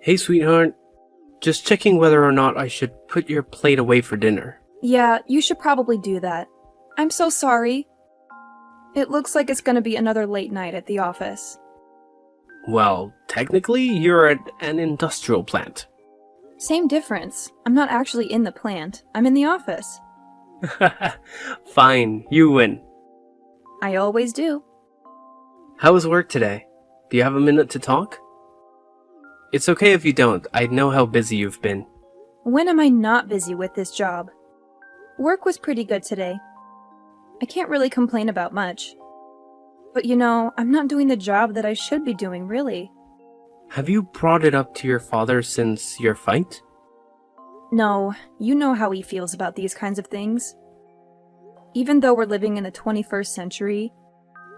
Hey, sweetheart. Just checking whether or not I should put your plate away for dinner. Yeah, you should probably do that. I'm so sorry. It looks like it's gonna be another late night at the office. Well, technically, you're at an industrial plant. Same difference. I'm not actually in the plant. I'm in the office. Fine, you win. I always do. How was work today? Do you have a minute to talk? It's okay if you don't. I know how busy you've been. When am I not busy with this job? Work was pretty good today. I can't really complain about much. But I'm not doing the job that I should be doing, really. Have you brought it up to your father since your fight? No, you know how he feels about these kinds of things. Even though we're living in the 21st century,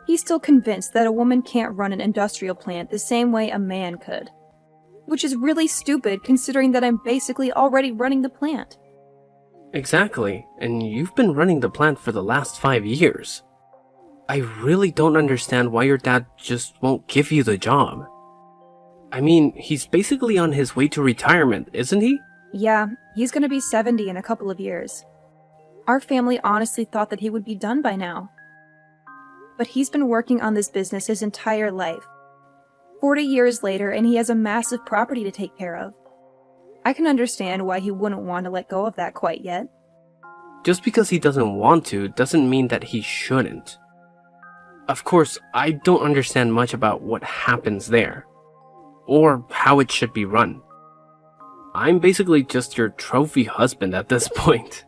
he's still convinced that a woman can't run an industrial plant the same way a man could. Which is really stupid considering that I'm basically already running the plant. Exactly, and you've been running the plant for the last 5 years. I really don't understand why your dad just won't give you the job. I mean, he's basically on his way to retirement, isn't he? Yeah, he's gonna be 70 in a couple of years. Our family honestly thought that he would be done by now. But he's been working on this business his entire life. 40 years later, and he has a massive property to take care of. I can understand why he wouldn't want to let go of that quite yet. Just because he doesn't want to doesn't mean that he shouldn't. Of course, I don't understand much about what happens there, or how it should be run. I'm basically just your trophy husband at this point.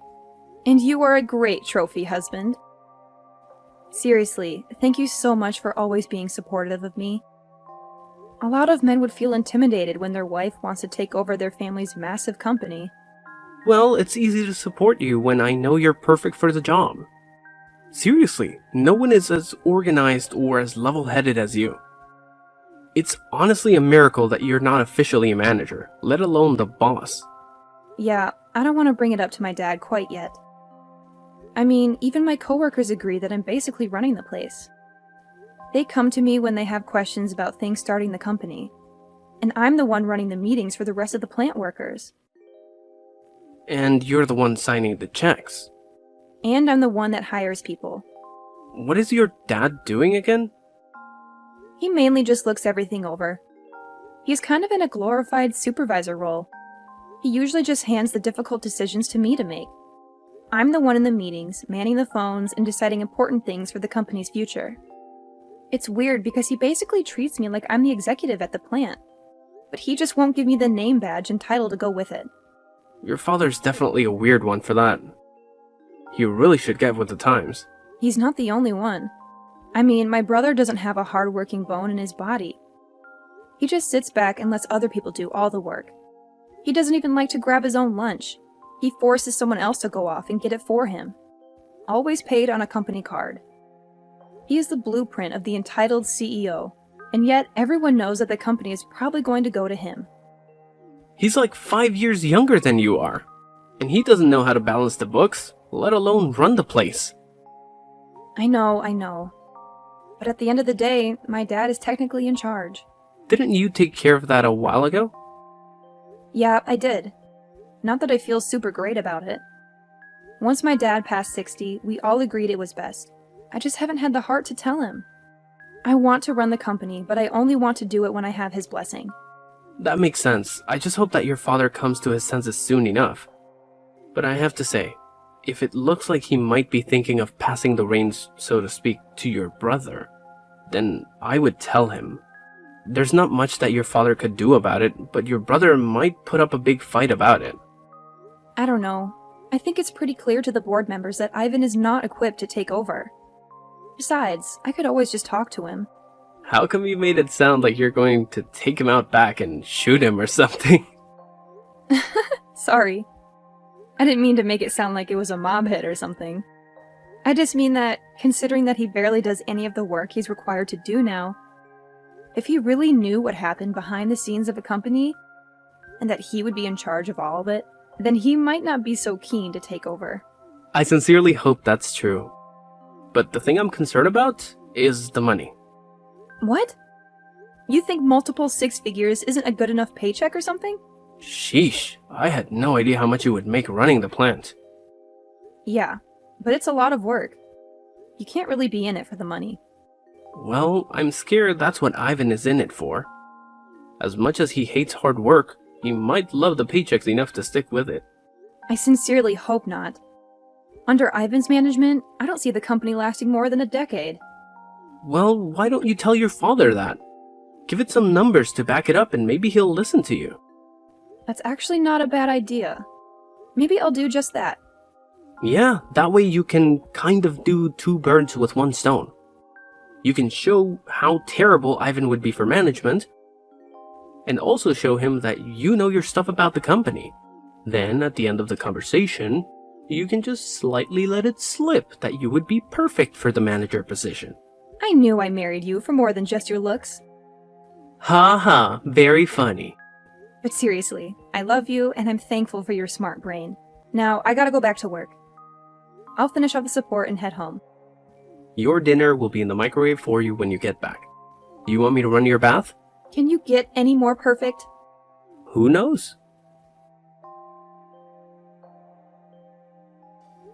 And you are a great trophy husband. Seriously, thank you so much for always being supportive of me. A lot of men would feel intimidated when their wife wants to take over their family's massive company. Well, it's easy to support you when I know you're perfect for the job. Seriously, no one is as organized or as level-headed as you. It's honestly a miracle that you're not officially a manager, let alone the boss. Yeah, I don't want to bring it up to my dad quite yet. I mean, even my coworkers agree that I'm basically running the place. They come to me when they have questions about things starting the company, and I'm the one running the meetings for the rest of the plant workers. And you're the one signing the checks. And I'm the one that hires people. What is your dad doing again? He mainly just looks everything over. He's kind of in a glorified supervisor role. He usually just hands the difficult decisions to me to make. I'm the one in the meetings, manning the phones, and deciding important things for the company's future. It's weird because he basically treats me like I'm the executive at the plant, but he just won't give me the name badge and title to go with it. Your father's definitely a weird one for that. You really should get with the times. He's not the only one. I mean, my brother doesn't have a hard-working bone in his body. He just sits back and lets other people do all the work. He doesn't even like to grab his own lunch. He forces someone else to go off and get it for him. Always paid on a company card. He is the blueprint of the entitled CEO, and yet everyone knows that the company is probably going to go to him. He's like 5 years younger than you are, and he doesn't know how to balance the books, let alone run the place. I know. But at the end of the day, my dad is technically in charge. Didn't you take care of that a while ago? Yeah, I did. Not that I feel super great about it. Once my dad passed 60, we all agreed it was best. I just haven't had the heart to tell him. I want to run the company, but I only want to do it when I have his blessing. That makes sense. I just hope that your father comes to his senses soon enough. But I have to say, if it looks like he might be thinking of passing the reins, so to speak, to your brother, then I would tell him. There's not much that your father could do about it, but your brother might put up a big fight about it. I don't know. I think it's pretty clear to the board members that Ivan is not equipped to take over. Besides, I could always just talk to him. How come you made it sound like you're going to take him out back and shoot him or something? Sorry. I didn't mean to make it sound like it was a mob hit or something. I just mean that, considering that he barely does any of the work he's required to do now, if he really knew what happened behind the scenes of a company, and that he would be in charge of all of it, then he might not be so keen to take over. I sincerely hope that's true. But the thing I'm concerned about is the money. What? You think multiple six figures isn't a good enough paycheck or something? Sheesh, I had no idea how much you would make running the plant. Yeah, but it's a lot of work. You can't really be in it for the money. Well, I'm scared that's what Ivan is in it for. As much as he hates hard work, he might love the paychecks enough to stick with it. I sincerely hope not. Under Ivan's management, I don't see the company lasting more than a decade. Well, why don't you tell your father that? Give it some numbers to back it up and maybe he'll listen to you. That's actually not a bad idea. Maybe I'll do just that. Yeah, that way you can kind of do two birds with one stone. You can show how terrible Ivan would be for management, and also show him that you know your stuff about the company. Then, at the end of the conversation, you can just slightly let it slip that you would be perfect for the manager position. I knew I married you for more than just your looks. Ha ha, very funny. But seriously, I love you and I'm thankful for your smart brain. Now, I gotta go back to work. I'll finish off the support and head home. Your dinner will be in the microwave for you when you get back. Do you want me to run your bath? Can you get any more perfect? Who knows?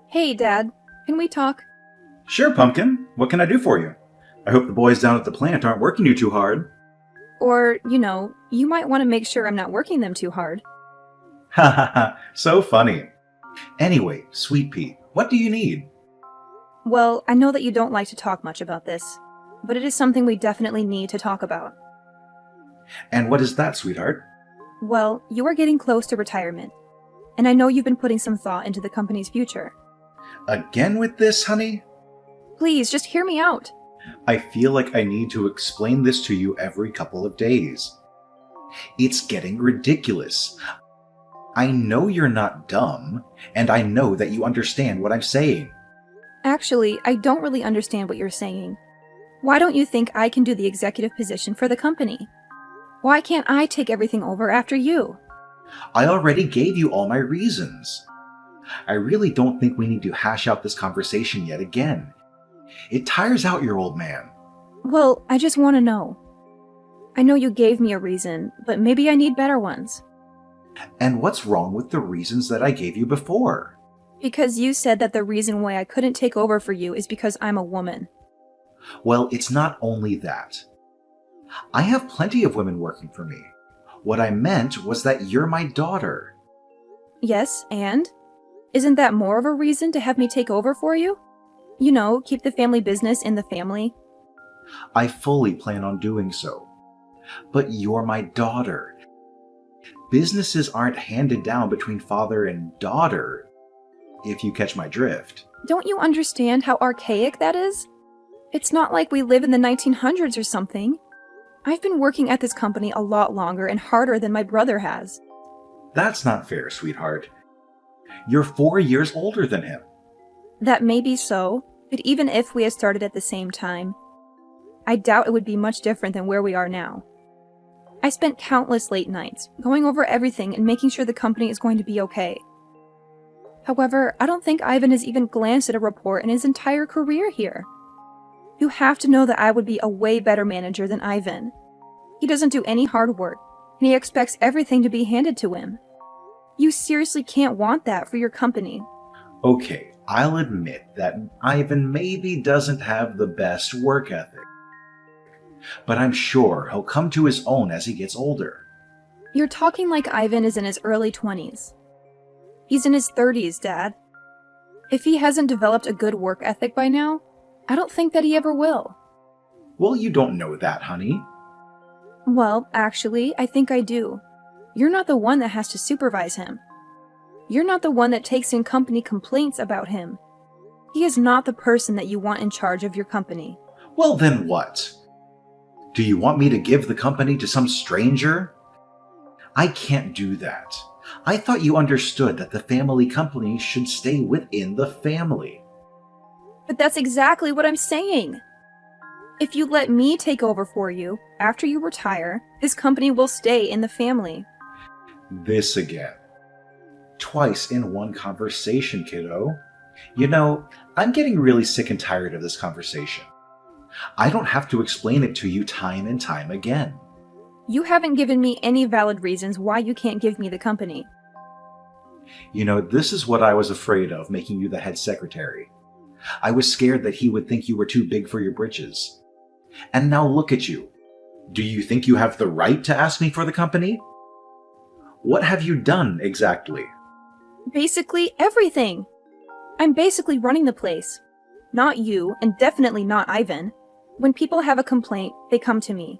Hey, Dad. Can we talk? Sure, Pumpkin. What can I do for you? I hope the boys down at the plant aren't working you too hard. Or, you might want to make sure I'm not working them too hard. Ha ha ha, so funny. Anyway, Sweet Pea, what do you need? Well, I know that you don't like to talk much about this, but it is something we definitely need to talk about. And what is that, sweetheart? Well, you are getting close to retirement, and I know you've been putting some thought into the company's future. Again with this, honey? Please, just hear me out. I feel like I need to explain this to you every couple of days. It's getting ridiculous. I know you're not dumb, and I know that you understand what I'm saying. Actually, I don't really understand what you're saying. Why don't you think I can do the executive position for the company? Why can't I take everything over after you? I already gave you all my reasons. I really don't think we need to hash out this conversation yet again. It tires out your old man. Well, I just want to know. I know you gave me a reason, but maybe I need better ones. And what's wrong with the reasons that I gave you before? Because you said that the reason why I couldn't take over for you is because I'm a woman. Well, it's not only that. I have plenty of women working for me. What I meant was that you're my daughter. Yes, and? Isn't that more of a reason to have me take over for you? Keep the family business in the family. I fully plan on doing so. But you're my daughter. Businesses aren't handed down between father and daughter, if you catch my drift. Don't you understand how archaic that is? It's not like we live in the 1900s or something. I've been working at this company a lot longer and harder than my brother has. That's not fair, sweetheart. You're 4 years older than him. That may be so, but even if we had started at the same time, I doubt it would be much different than where we are now. I spent countless late nights, going over everything and making sure the company is going to be okay. However, I don't think Ivan has even glanced at a report in his entire career here. You have to know that I would be a way better manager than Ivan. He doesn't do any hard work, and he expects everything to be handed to him. You seriously can't want that for your company. Okay, I'll admit that Ivan maybe doesn't have the best work ethic. But I'm sure he'll come to his own as he gets older. You're talking like Ivan is in his early 20s. He's in his 30s, Dad. If he hasn't developed a good work ethic by now, I don't think that he ever will. Well, you don't know that, honey. Well, actually, I think I do. You're not the one that has to supervise him. You're not the one that takes in company complaints about him. He is not the person that you want in charge of your company. Well, then what? Do you want me to give the company to some stranger? I can't do that. I thought you understood that the family company should stay within the family. But that's exactly what I'm saying. If you let me take over for you, after you retire, this company will stay in the family. This again. Twice in one conversation, kiddo. You know, I'm getting really sick and tired of this conversation. I don't have to explain it to you time and time again. You haven't given me any valid reasons why you can't give me the company. You know, this is what I was afraid of, making you the head secretary. I was scared that he would think you were too big for your britches. And now look at you. Do you think you have the right to ask me for the company? What have you done exactly? Basically everything. I'm basically running the place. Not you, and definitely not Ivan. When people have a complaint, they come to me.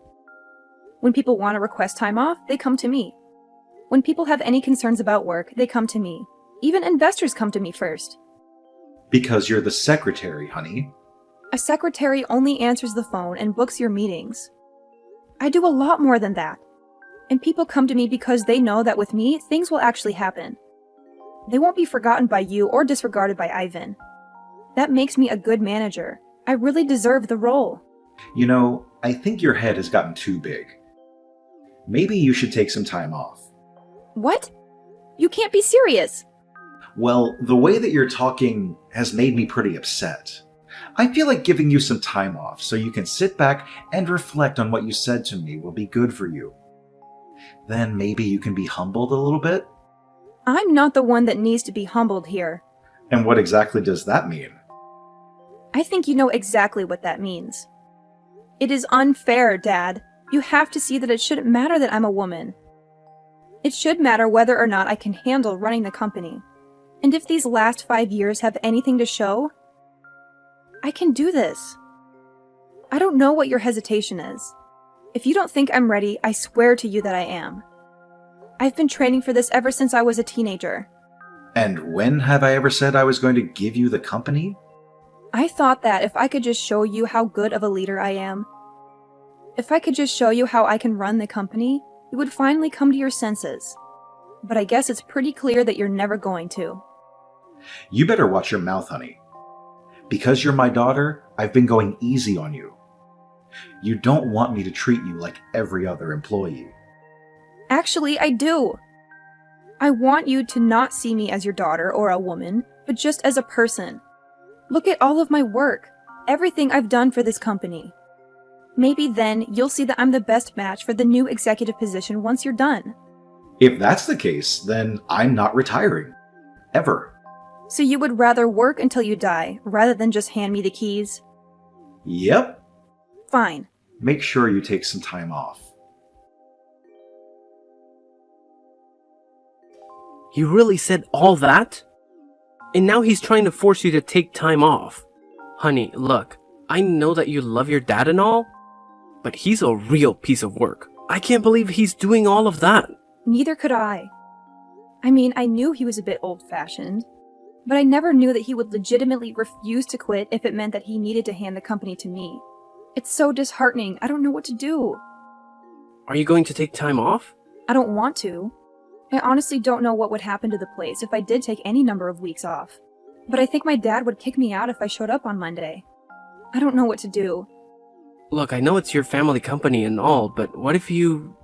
When people want to request time off, they come to me. When people have any concerns about work, they come to me. Even investors come to me first. Because you're the secretary, honey. A secretary only answers the phone and books your meetings. I do a lot more than that. And people come to me because they know that with me, things will actually happen. They won't be forgotten by you or disregarded by Ivan. That makes me a good manager. I really deserve the role. You know, I think your head has gotten too big. Maybe you should take some time off. What? You can't be serious. Well, the way that you're talking has made me pretty upset. I feel like giving you some time off so you can sit back and reflect on what you said to me will be good for you. Then maybe you can be humbled a little bit? I'm not the one that needs to be humbled here. And what exactly does that mean? I think you know exactly what that means. It is unfair, Dad. You have to see that it shouldn't matter that I'm a woman. It should matter whether or not I can handle running the company. And if these last 5 years have anything to show, I can do this. I don't know what your hesitation is. If you don't think I'm ready, I swear to you that I am. I've been training for this ever since I was a teenager. And when have I ever said I was going to give you the company? I thought that if I could just show you how good of a leader I am, if I could just show you how I can run the company, you would finally come to your senses. But I guess it's pretty clear that you're never going to. You better watch your mouth, honey. Because you're my daughter, I've been going easy on you. You don't want me to treat you like every other employee. Actually, I do. I want you to not see me as your daughter or a woman, but just as a person. Look at all of my work, everything I've done for this company. Maybe then you'll see that I'm the best match for the new executive position once you're done. If that's the case, then I'm not retiring. Ever. So you would rather work until you die, rather than just hand me the keys? Yep. Fine. Make sure you take some time off. He really said all that? And now he's trying to force you to take time off. Honey, look, I know that you love your dad and all, but he's a real piece of work. I can't believe he's doing all of that. Neither could I. I mean, I knew he was a bit old-fashioned, but I never knew that he would legitimately refuse to quit if it meant that he needed to hand the company to me. It's so disheartening. I don't know what to do. Are you going to take time off? I don't want to. I honestly don't know what would happen to the place if I did take any number of weeks off. But I think my dad would kick me out if I showed up on Monday. I don't know what to do. Look, I know it's your family company and all, but what if you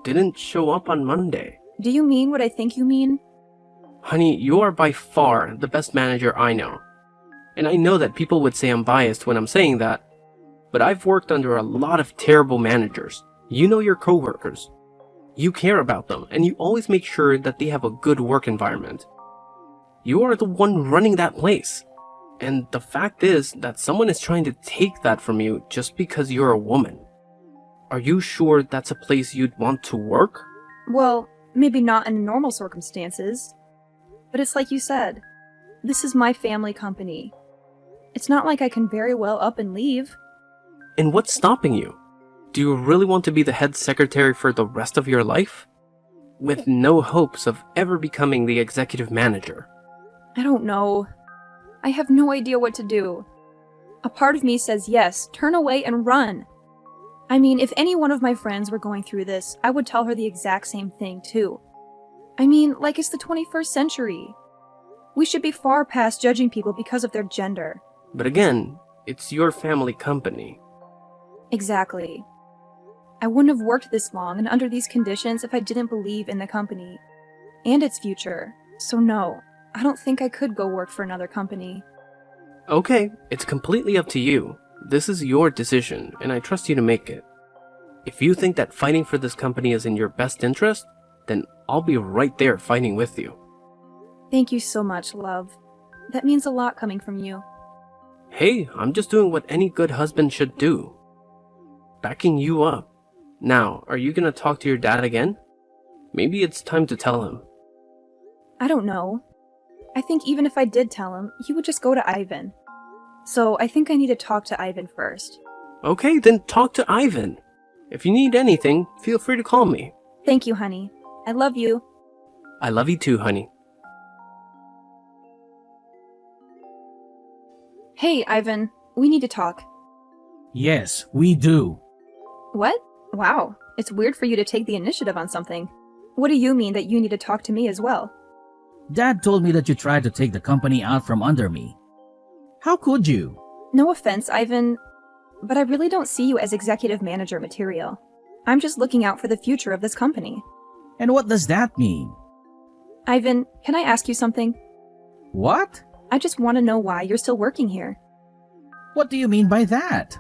didn't show up on Monday? Do you mean what I think you mean? Honey, you are by far the best manager I know. And I know that people would say I'm biased when I'm saying that, but I've worked under a lot of terrible managers. You know your coworkers. You care about them, and you always make sure that they have a good work environment. You are the one running that place. And the fact is that someone is trying to take that from you just because you're a woman. Are you sure that's a place you'd want to work? Well, maybe not in normal circumstances. But it's like you said. This is my family company. It's not like I can very well up and leave. And what's stopping you? Do you really want to be the head secretary for the rest of your life? With no hopes of ever becoming the executive manager? I don't know. I have no idea what to do. A part of me says yes, turn away and run. I mean, if any one of my friends were going through this, I would tell her the exact same thing too. I mean, like it's the 21st century. We should be far past judging people because of their gender. But again, it's your family company. Exactly. I wouldn't have worked this long and under these conditions if I didn't believe in the company and its future. So no, I don't think I could go work for another company. Okay, it's completely up to you. This is your decision, and I trust you to make it. If you think that fighting for this company is in your best interest, then I'll be right there fighting with you. Thank you so much, love. That means a lot coming from you. Hey, I'm just doing what any good husband should do. Backing you up. Now, are you gonna talk to your dad again? Maybe it's time to tell him. I don't know. I think even if I did tell him, he would just go to Ivan. So I think I need to talk to Ivan first. Okay, then talk to Ivan. If you need anything, feel free to call me. Thank you, honey. I love you. I love you too, honey. Hey, Ivan. We need to talk. Yes, we do. What? Wow. It's weird for you to take the initiative on something. What do you mean that you need to talk to me as well? Dad told me that you tried to take the company out from under me. How could you? No offense, Ivan, but I really don't see you as executive manager material. I'm just looking out for the future of this company. And what does that mean? Ivan, can I ask you something? What? I just want to know why you're still working here. What do you mean by that?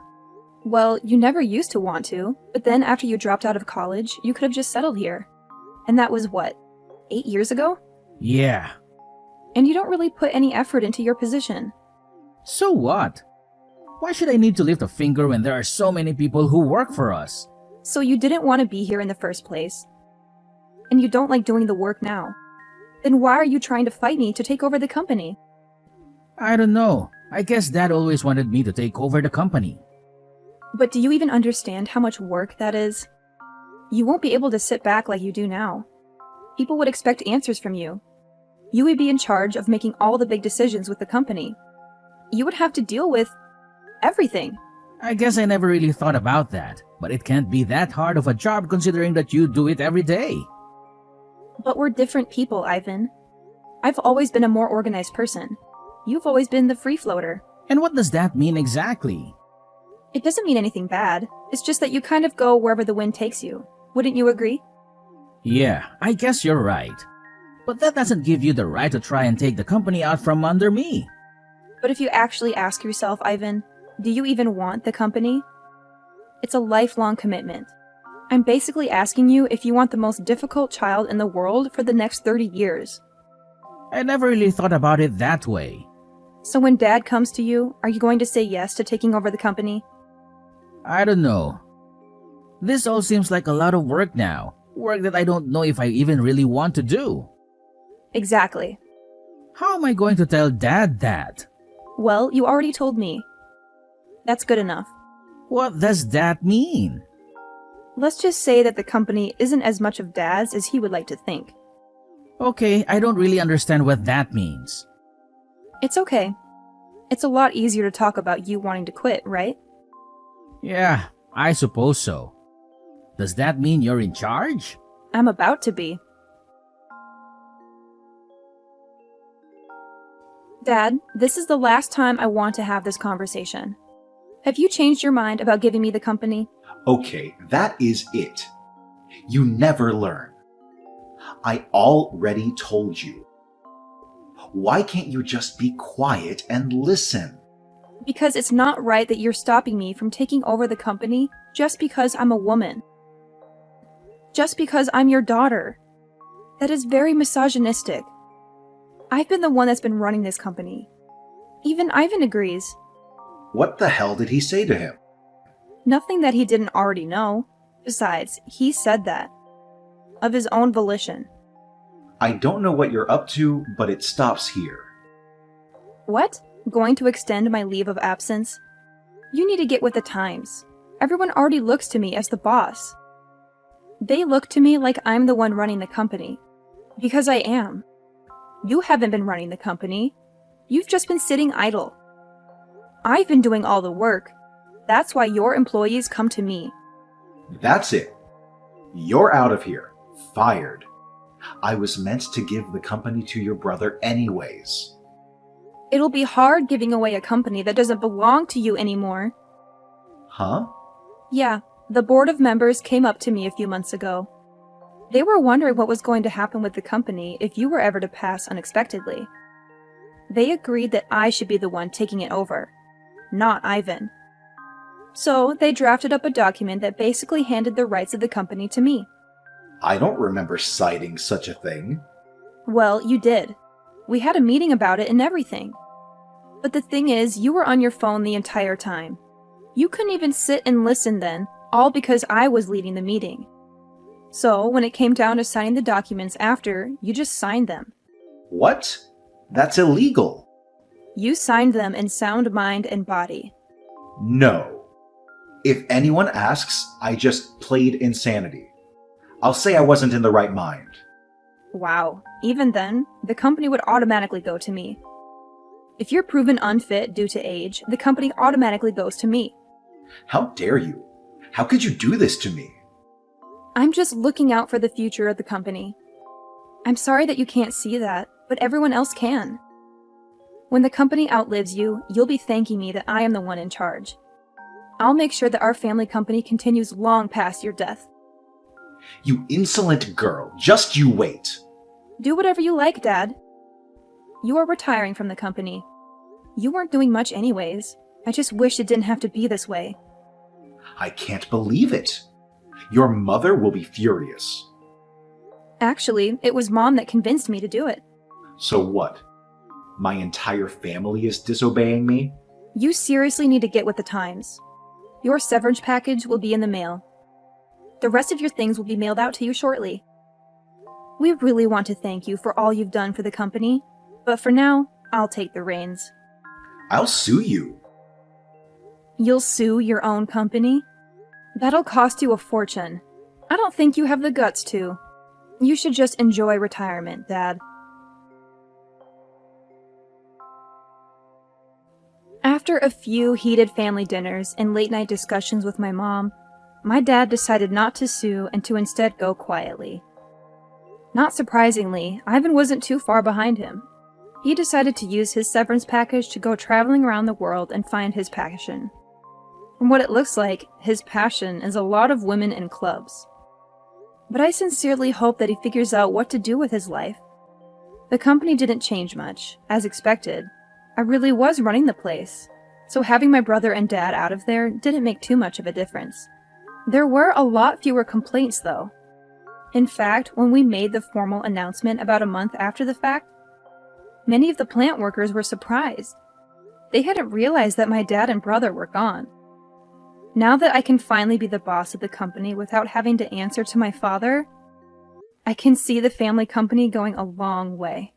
Well, you never used to want to, but then after you dropped out of college, you could have just settled here. And that was what, 8 years ago? Yeah. And you don't really put any effort into your position. So what? Why should I need to lift a finger when there are so many people who work for us? So you didn't want to be here in the first place. And you don't like doing the work now. Then why are you trying to fight me to take over the company? I don't know. I guess Dad always wanted me to take over the company. But do you even understand how much work that is? You won't be able to sit back like you do now. People would expect answers from you. You would be in charge of making all the big decisions with the company. You would have to deal with everything. I guess I never really thought about that, but it can't be that hard of a job considering that you do it every day. But we're different people, Ivan. I've always been a more organized person. You've always been the free floater. And what does that mean exactly? It doesn't mean anything bad. It's just that you kind of go wherever the wind takes you. Wouldn't you agree? Yeah, I guess you're right. But that doesn't give you the right to try and take the company out from under me. But if you actually ask yourself, Ivan, do you even want the company? It's a lifelong commitment. I'm basically asking you if you want the most difficult child in the world for the next 30 years. I never really thought about it that way. So when Dad comes to you, are you going to say yes to taking over the company? I don't know. This all seems like a lot of work now. Work that I don't know if I even really want to do. Exactly. How am I going to tell Dad that? Well, you already told me. That's good enough. What does that mean? Let's just say that the company isn't as much of Dad's as he would like to think. Okay, I don't really understand what that means. It's okay. It's a lot easier to talk about you wanting to quit, right? Yeah, I suppose so. Does that mean you're in charge? I'm about to be. Dad, this is the last time I want to have this conversation. Have you changed your mind about giving me the company? Okay, that is it. You never learn. I already told you. Why can't you just be quiet and listen? Because it's not right that you're stopping me from taking over the company just because I'm a woman. Just because I'm your daughter. That is very misogynistic. I've been the one that's been running this company. Even Ivan agrees. What the hell did he say to him? Nothing that he didn't already know. Besides, he said that. Of his own volition. I don't know what you're up to, but it stops here. What? Going to extend my leave of absence? You need to get with the times. Everyone already looks to me as the boss. They look to me like I'm the one running the company. Because I am. You haven't been running the company. You've just been sitting idle. I've been doing all the work. That's why your employees come to me. That's it. You're out of here. Fired. I was meant to give the company to your brother anyways. It'll be hard giving away a company that doesn't belong to you anymore. Huh? Yeah, the board of members came up to me a few months ago. They were wondering what was going to happen with the company if you were ever to pass unexpectedly. They agreed that I should be the one taking it over, not Ivan. So they drafted up a document that basically handed the rights of the company to me. I don't remember citing such a thing. Well, you did. We had a meeting about it and everything. But the thing is, you were on your phone the entire time. You couldn't even sit and listen then, all because I was leading the meeting. So, when it came down to signing the documents after, you just signed them. What? That's illegal. You signed them in sound mind and body. No. If anyone asks, I just played insanity. I'll say I wasn't in the right mind. Wow. Even then, the company would automatically go to me. If you're proven unfit due to age, the company automatically goes to me. How dare you? How could you do this to me? I'm just looking out for the future of the company. I'm sorry that you can't see that, but everyone else can. When the company outlives you, you'll be thanking me that I am the one in charge. I'll make sure that our family company continues long past your death. You insolent girl, just you wait. Do whatever you like, Dad. You are retiring from the company. You weren't doing much anyways. I just wish it didn't have to be this way. I can't believe it. Your mother will be furious. Actually, it was Mom that convinced me to do it. So what? My entire family is disobeying me? You seriously need to get with the times. Your severance package will be in the mail. The rest of your things will be mailed out to you shortly. We really want to thank you for all you've done for the company, but for now, I'll take the reins. I'll sue you. You'll sue your own company? That'll cost you a fortune. I don't think you have the guts to. You should just enjoy retirement, Dad. After a few heated family dinners and late-night discussions with my mom, my dad decided not to sue and to instead go quietly. Not surprisingly, Ivan wasn't too far behind him. He decided to use his severance package to go traveling around the world and find his passion. From what it looks like, his passion is a lot of women and clubs. But I sincerely hope that he figures out what to do with his life. The company didn't change much, as expected. I really was running the place, so having my brother and dad out of there didn't make too much of a difference. There were a lot fewer complaints, though. In fact, when we made the formal announcement about a month after the fact, many of the plant workers were surprised. They hadn't realized that my dad and brother were gone. Now that I can finally be the boss of the company without having to answer to my father, I can see the family company going a long way.